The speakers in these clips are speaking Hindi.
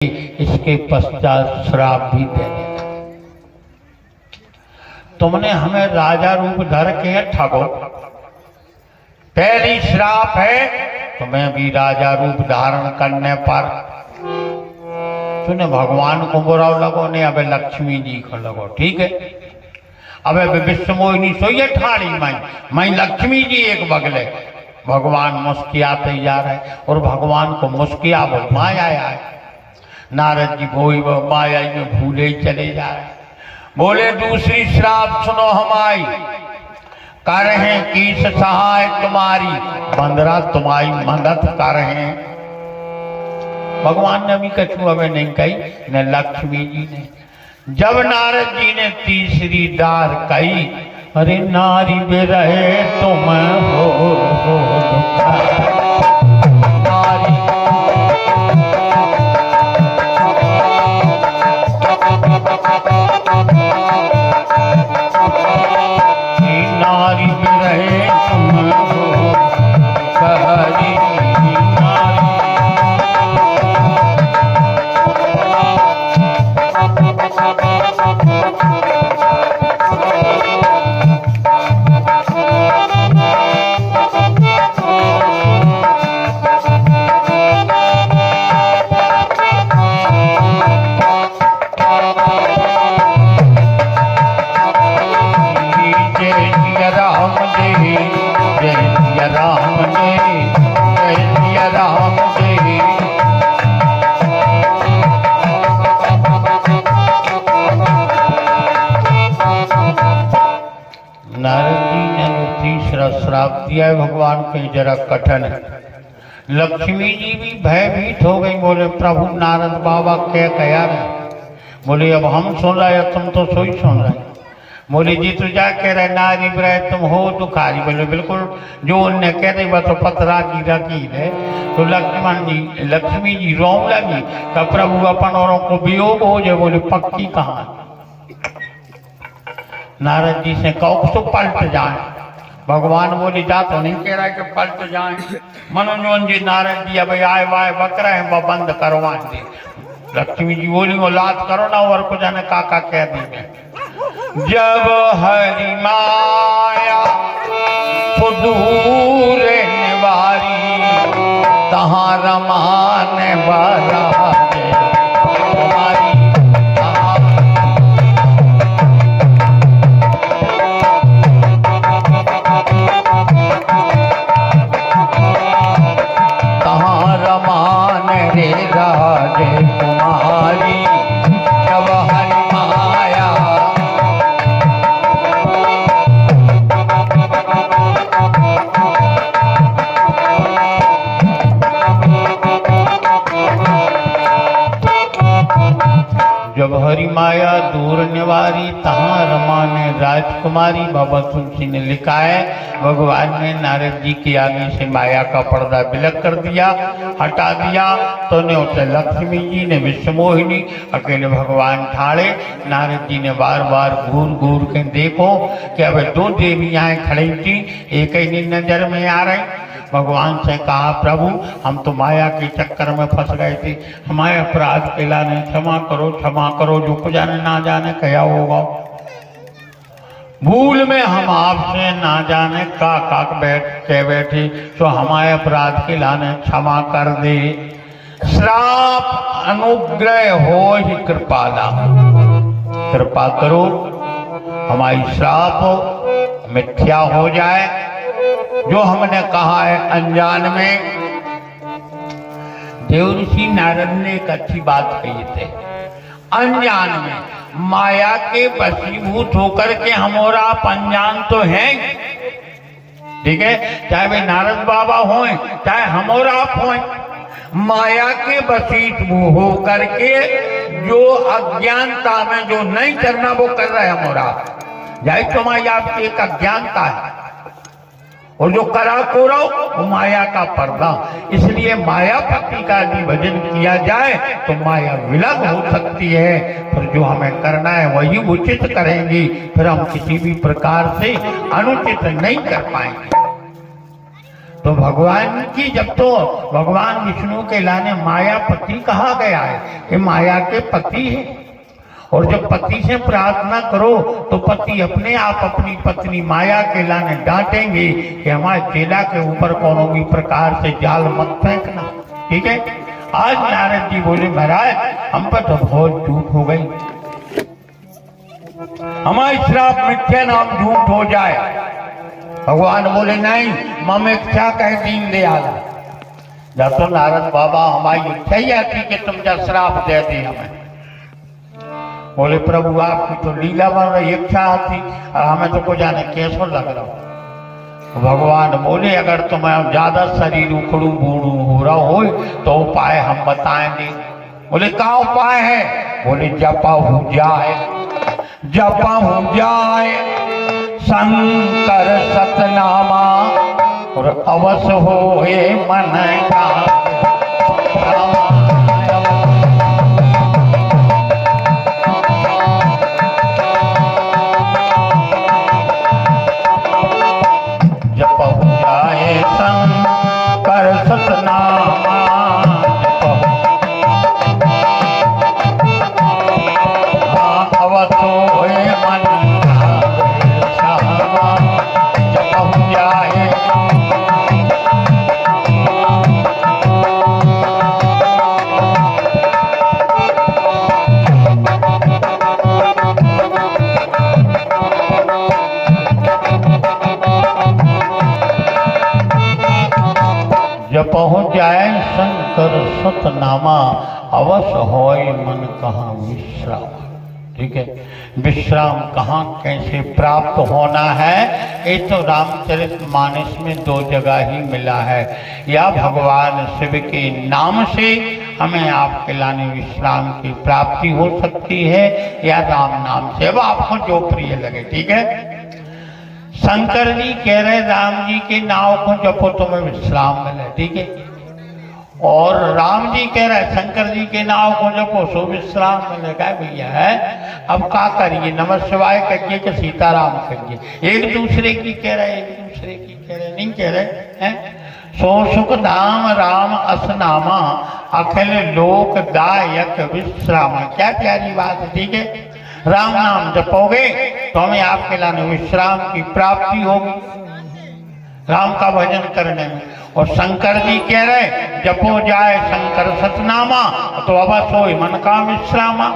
इसके पश्चात श्राप भी दे देगा। तुमने हमें राजा रूप धर के ठगो, पहली श्राप है तुम्हें भी राजा रूप धारण करने पर सुने भगवान को बुरा लगो ने अब लक्ष्मी जी को लगो, ठीक है। अब विश्व मोहिनी सोइए ठाड़ी मैं लक्ष्मी जी एक बगले, भगवान मुस्कियाते जा रहे और भगवान को मुस्किया वो माया आए। नारद जी वही माया में भूले ही चले जा रहे। बोले दूसरी श्राप सुनो हमारी, कर हैं कीस सहाय तुम्हारी, बंदरा तुम्हारी मदद कर हैं। भगवान ने भी कछु हमें नहीं कही न लक्ष्मी जी ने। जब नारद जी ने तीसरी डार कही, अरे नारी बे रहे तुम हो नारी नारी बे रहे तुम हो हरी श्राप दिया है भगवान के जरा कठिन है। लक्ष्मी जी भी भयभीत हो गई, बोले प्रभु नारद बाबा क्या कहा रहे। बोले अब हम सुन रहे तुम तो सोई सुन रहे। बोले जी तो जा कह रहे नारी ब्रह तुम हो दुखारी। बोले बिल्कुल जो उनने कह रही वह तो पतरा की रखी है। तो लक्ष्मी जी रोम लगी तो प्रभु अपन औरों को वियोग हो जाए। बोले पक्की कहाँ। नारद जी से कहो तो पलट जाए। भगवान बोली जा तो नहीं कह रहा है कि पलट जाए। मनोजन जी नारद जी अब आए वाए बकरा है वह बंद करवा दे। लक्ष्मी जी बोली वो लात करो ना और को जाने काका कह दी। जब हरि माया सुदूर निवारी, तहाँ रमाने वाला राजे कुमारी। जब हरि माया जब हरि माया दूर निवारी, तहाँ रमाने राजकुमारी। बाबा तुलसी ने लिखा है भगवान ने नारद जी के आगे से माया का पर्दा बिलक कर दिया, हटा दिया। तो ने उसे लक्ष्मी जी ने विश्व मोहिनी अकेले भगवान ठाड़े। नारद जी ने बार बार घूर घूर के देखो कि अब दो देवियाँ खड़ी थी, एक ही नजर में आ रही। भगवान से कहा प्रभु हम तो माया के चक्कर में फंस गए थे, हमारे अपराध के लाने क्षमा करो। जो कुछ जाने ना जाने क्या होगा, भूल में हम आपसे ना जाने का बैठे तो हमारे अपराध के लाने क्षमा कर दे। श्राप अनुग्रह हो ही कृपाला, कृपा करो हमारी श्राप मिथ्या हो जाए। जो हमने कहा है अनजान में। देवऋषि नारद ने एक अच्छी बात कही थे, अनजान में माया के वशीभूत होकर के हम और आप अनजान तो हैं, ठीक है। चाहे वे नारद बाबा हों चाहे हम और आप हों, माया के वशीभूत होकर के जो अज्ञानता में जो नहीं करना वो कर रहे हम और आप। जाए तो माया आपकी एक अज्ञानता है और जो करा को रहो वो माया का पर्दा। इसलिए माया भक्ति का भी भजन किया जाए तो माया विलग हो सकती है, पर जो हमें करना है वही उचित करेंगी, फिर हम किसी भी प्रकार से अनुचित नहीं कर पाएंगे। तो भगवान की जब तो भगवान विष्णु के लाने मायापति कहा गया है, ये माया के पति है। और जब पति से प्रार्थना करो तो पति अपने आप अपनी पत्नी माया के लाने डांटेंगे कि हमारे चेला के ऊपर कोनो भी प्रकार से जाल मत फेंकना। ठीक है। आज नारद जी बोले महाराज हम पर तो बहुत झूठ हो गई, हमारा श्राप मिथ्या नाम झूठ हो जाए। भगवान बोले नहीं, मम इच्छा कह दीन दयाल। जब तो नारद बाबा हमारी इच्छा ही आती कि तुम जा श्राप दे दी हमें। बोले प्रभु आपकी तो लीला बन रही, इच्छा आती और हमें तो कुछ जाने कैसा लग रहा। भगवान बोले अगर तुम्हें ज्यादा शरीर उखड़ू बूढ़ू हो रहा हो तो उपाय हम बताएंगे। बोले क्या उपाय है? बोले जपा हो जाए, जपा हो जाए शंकर सतनामा और अवश्य होए मन का। जप हो जाए शंकर सतनामा अवश्य होए मन का। जप हो जाए जप हो जाए शंकर सतनामा अवश्य होए मन कहाँ विश्राम। ठीक है। विश्राम कहाँ कैसे प्राप्त होना है ये तो रामचरितमानस में 2 जगह ही मिला है। या भगवान शिव के नाम से हमें आपके लाने विश्राम की प्राप्ति हो सकती है या राम नाम से, अब आपको जो प्रिय लगे। ठीक है। शंकर जी कह रहे राम जी के नाम को जपो तुम्हें विश्राम मिले। ठीक है। और राम जी कह रहे शंकर जी के नाम को जपो सो विश्राम मिलेगा। भैया है अब क्या करिए, नमः शिवाय करिए कि सीताराम करिए? एक दूसरे की कह रहे, एक दूसरे की कह रहे, नहीं कह रहे हैं। सो सुख धाम राम असनामा अखिल लोक दायक विश्राम। क्या प्यारी बात है। ठीक है। राम नाम जपोगे तो हमें आपके लाने विश्राम की प्राप्ति होगी राम का भजन करने में। और शंकर जी कह रहे जपो जाए शंकर सतनामा तो अवश्य होए मन का विश्रामा।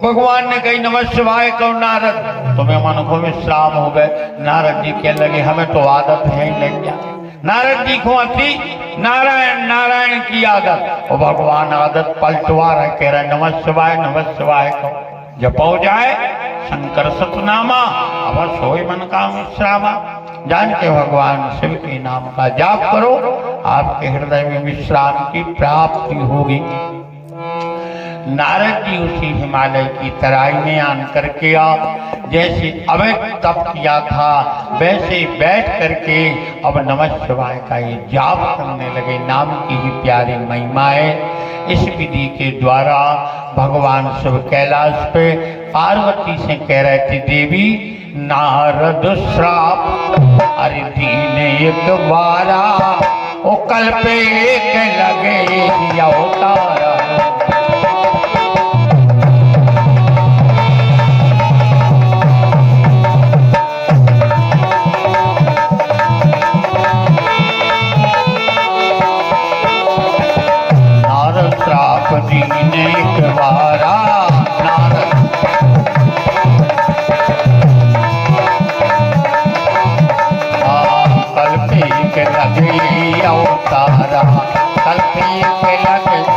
भगवान ने कही नमः शिवाय कहो नारद, तुम्हें मन को विश्राम हो गए। नारद जी कह लगे हमें तो आदत है ही लग गया। नारद जी को अति नारायण नारायण की आदत, और भगवान आदत पलटवा रहे, कह रहे नमः शिवाय कहो जपो जाए शंकर सतनामा अवश्य होए मन का विश्रामा। जान के भगवान शिव के नाम का जाप करो, आपके हृदय में विश्राम की प्राप्ति होगी। नारद जी उसी हिमालय की तराई में आन करके आप जैसे अवैध तप किया था वैसे बैठ करके अब नमः शिवाय का ये जाप करने लगे। नाम की ही प्यारी महिमा है। इस विधि के द्वारा भगवान शिव कैलाश पे पार्वती से कह रहे थे देवी नारद श्राप अरे दीन एक बारा ओ कल पे एक लगे दिया उतारा। श्राप दीन एक बारा नारद कल पे लगे अवतारा कल पे लगे